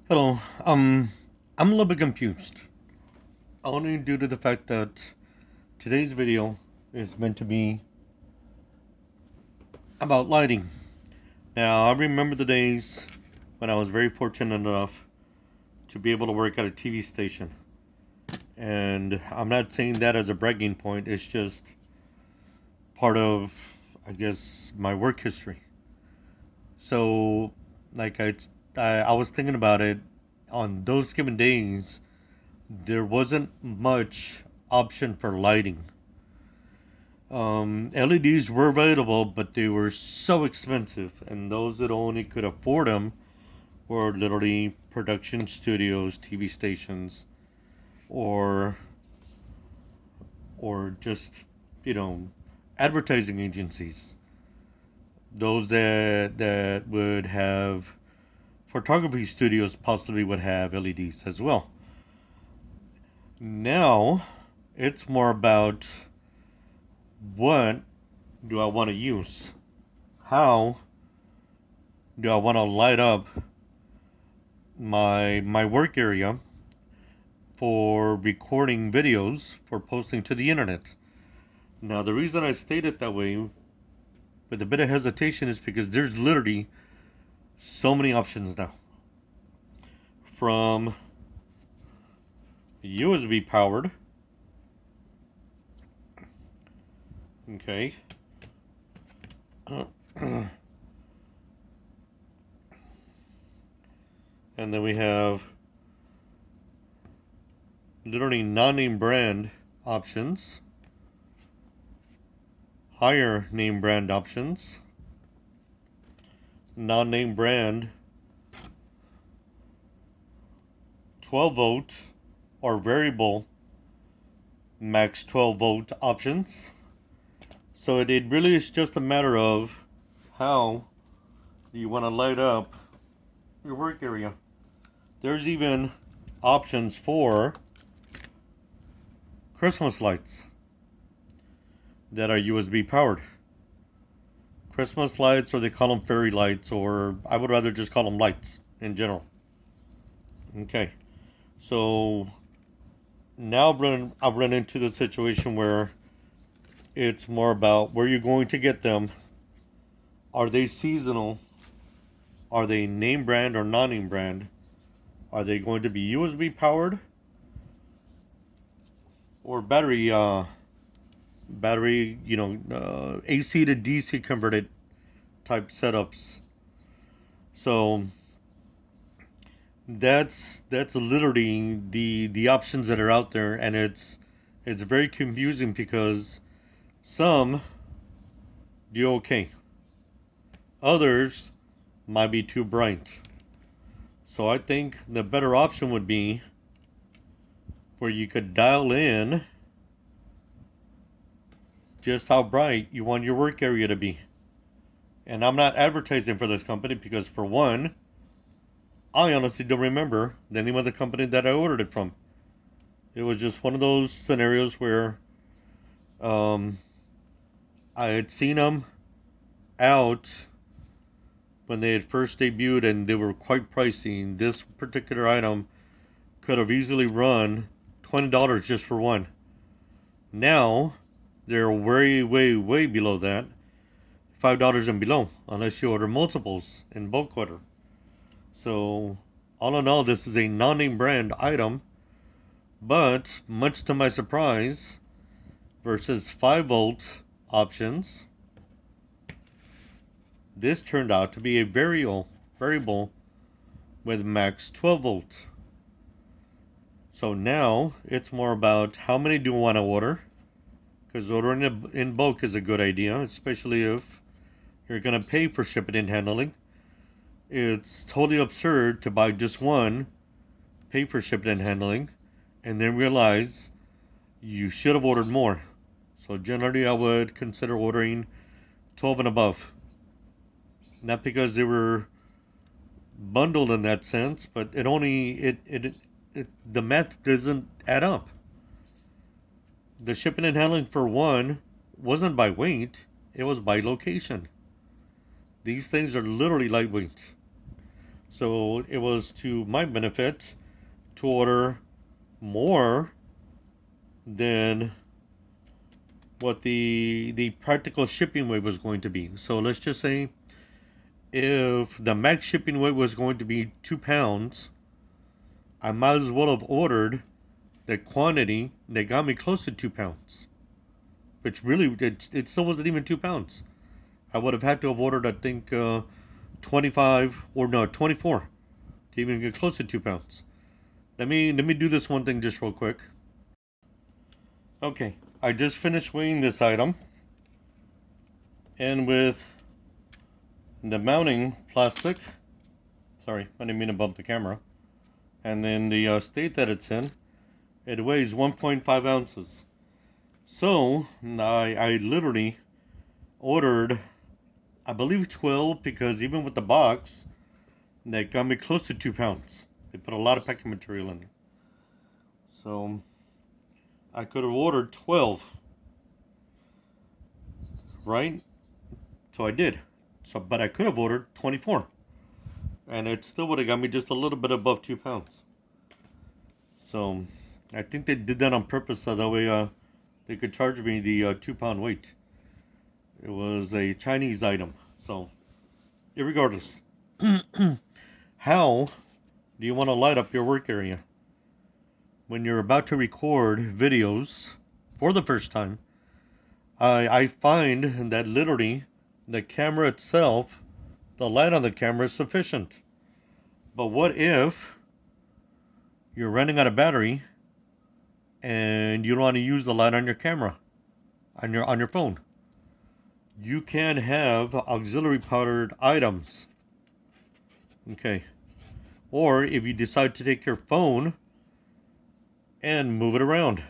Hello. I'm a little bit confused. Only due to the fact that today's video is meant to be about lighting. Now, I remember the days when I was very fortunate enough to be able to work at a TV station. And I'm not saying that as a bragging point, it's just part of, I guess, my work history. So, like, I was thinking about it on those given days. There wasn't much option for lighting. LEDs were available, but they were so expensive, and those that only could afford them were literally production studios, TV stations, or just you know advertising agencies. Those that would have photography studios possibly would have LEDs as well. Now it's more about what do I want to use? How do I want to light up my work area for recording videos for posting to the internet? Now, the reason I state it that way with a bit of hesitation is because there's literally so many options now. From USB powered, okay, and then we have literally non-name brand options, higher name brand options, non-name brand 12 volt or variable max 12 volt options. So it really is just a matter of how you want to light up your work area. There's even options for Christmas lights that are USB powered. Christmas lights, or they call them fairy lights, or I would rather just call them lights in general. Okay, so now I've run into the situation where it's more about where you're going to get them. Are they seasonal? Are they name brand or non-name brand? Are they going to be USB powered or battery, AC to DC converted type setups? So that's literally the options that are out there, and it's very confusing because some do okay, others might be too bright. So I think the better option would be where you could dial in just how bright you want your work area to be. And I'm not advertising for this company because, for one, I honestly don't remember the name of the company that I ordered it from. It was just one of those scenarios where I had seen them out when they had first debuted, and they were quite pricey. This particular item could have easily run $20 just for one. Now they're way, way, way below that. $5 and below, unless you order multiples in bulk order. So, all in all, this is a non-name brand item, but much to my surprise, versus 5 volt options, this turned out to be a variable with max 12 volt. So now it's more about how many do you want to order, because ordering in bulk is a good idea, especially if you're going to pay for shipping and handling. It's totally absurd to buy just one, pay for shipping and handling, and then realize you should have ordered more. So generally I would consider ordering 12 and above. Not because they were bundled in that sense, but the math doesn't add up. The shipping and handling for one wasn't by weight, it was by location. These things are literally lightweight. So it was to my benefit to order more than what the practical shipping weight was going to be. So let's just say if the max shipping weight was going to be 2 pounds, I might as well have ordered the quantity that got me close to 2 pounds, which really it still wasn't even 2 pounds. I would have had to have ordered, I think, 25 or no 24 to even get close to 2 pounds. Let me do this one thing just real quick. Okay, I just finished weighing this item, and with the mounting plastic, sorry, I didn't mean to bump the camera, and then the state that it's in, it weighs 1.5 ounces. So I literally ordered, I believe 12, because even with the box, that got me close to 2 pounds. They put a lot of packing material in there. So I could have ordered 12, right? So I did. But I could have ordered 24, and it still would have got me just a little bit above 2 pounds. So I think they did that on purpose, so that way they could charge me the 2 pound weight. It was a Chinese item. So irregardless, how do you want to light up your work area when you're about to record videos for the first time? I find that literally the camera itself, the light on the camera is sufficient. But what if you're running out of battery and you don't want to use the light on your camera, on your phone? You can have auxiliary powered items. Okay. Or if you decide to take your phone and move it around,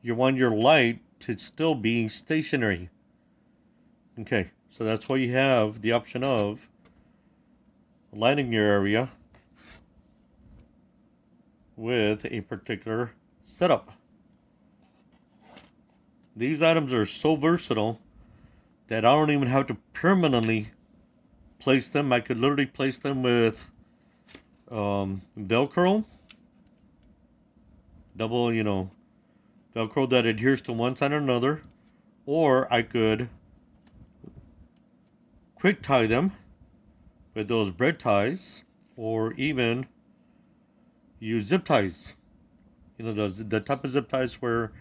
you want your light to still be stationary. Okay, so that's why you have the option of lighting your area with a particular setup. These items are so versatile that I don't even have to permanently place them. I could literally place them with Velcro, double, Velcro that adheres to one side or another, or I could quick tie them with those bread ties, or even use zip ties. The type of zip ties where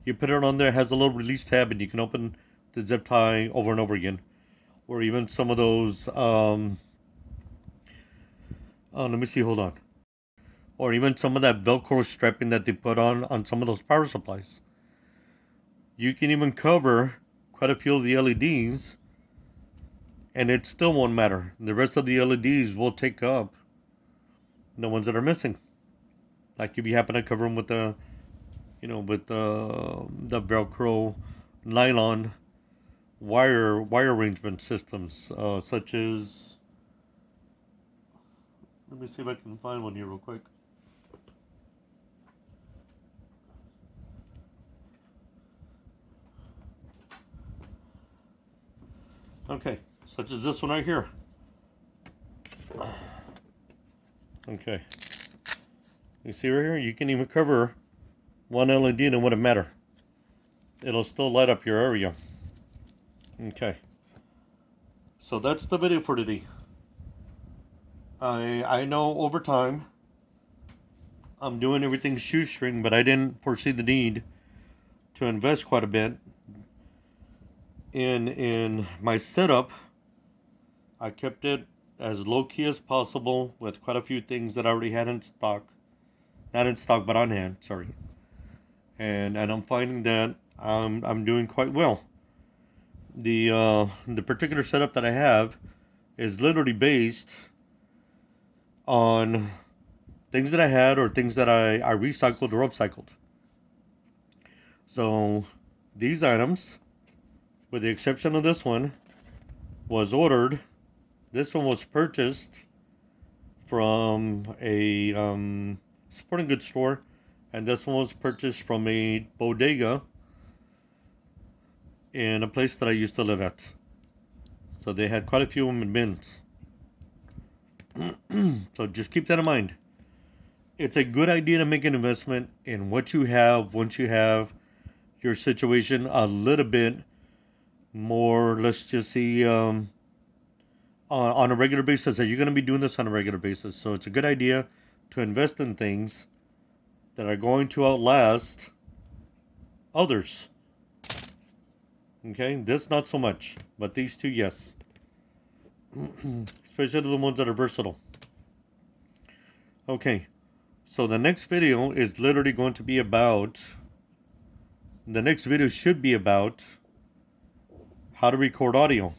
you put it on there, it has a little release tab, and you can open the zip tie over and over again. Or even some of those, let me see, hold on. Or even some of that Velcro strapping that they put on some of those power supplies. You can even cover quite a few of the LEDs, and it still won't matter. The rest of the LEDs will take up the ones that are missing. Like if you happen to cover them with the Velcro nylon wire arrangement systems, such as, let me see if I can find one here real quick. Okay, such as this one right here. Okay, you see right here, you can even cover one LED and it wouldn't matter. It'll still light up your area. Okay, so that's the video for today. I know over time I'm doing everything shoestring, but I didn't foresee the need to invest quite a bit in my setup. I kept it as low key as possible with quite a few things that I already had in stock. Not in stock, but on hand, sorry. And I'm finding that I'm doing quite well. The particular setup that I have is literally based on things that I had or things that I recycled or upcycled. So these items, with the exception of this one, was ordered. This one was purchased from a sporting goods store, and this one was purchased from a bodega in a place that I used to live at. So they had quite a few of them in bins. So just keep that in mind. It's a good idea to make an investment in what you have once you have your situation a little bit more, let's just see, on a regular basis. That you're going to be doing this on a regular basis. So it's a good idea to invest in things that are going to outlast others. Okay, this not so much, but these two, yes. Especially the ones that are versatile. Okay, so the next video is literally going to be about, the next video should be about how to record audio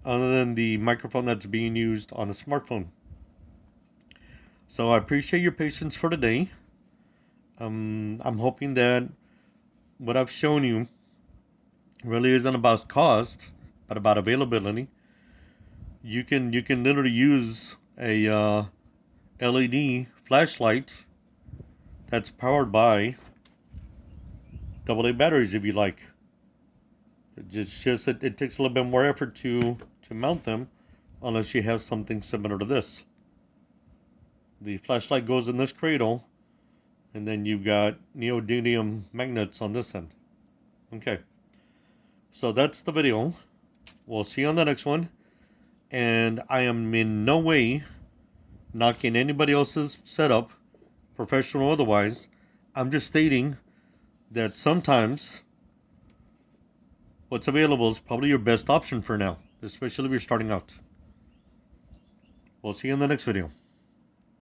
other than the microphone that's being used on the smartphone. So I appreciate your patience for today. I'm hoping that what I've shown you really isn't about cost, but about availability. You can literally use a LED flashlight that's powered by AA batteries if you like. It takes a little bit more effort to mount them unless you have something similar to this. The flashlight goes in this cradle, and then you've got neodymium magnets on this end. Okay, so that's the video. We'll see you on the next one. And I am in no way knocking anybody else's setup, professional or otherwise. I'm just stating that sometimes what's available is probably your best option for now, especially if you're starting out. We'll see you in the next video.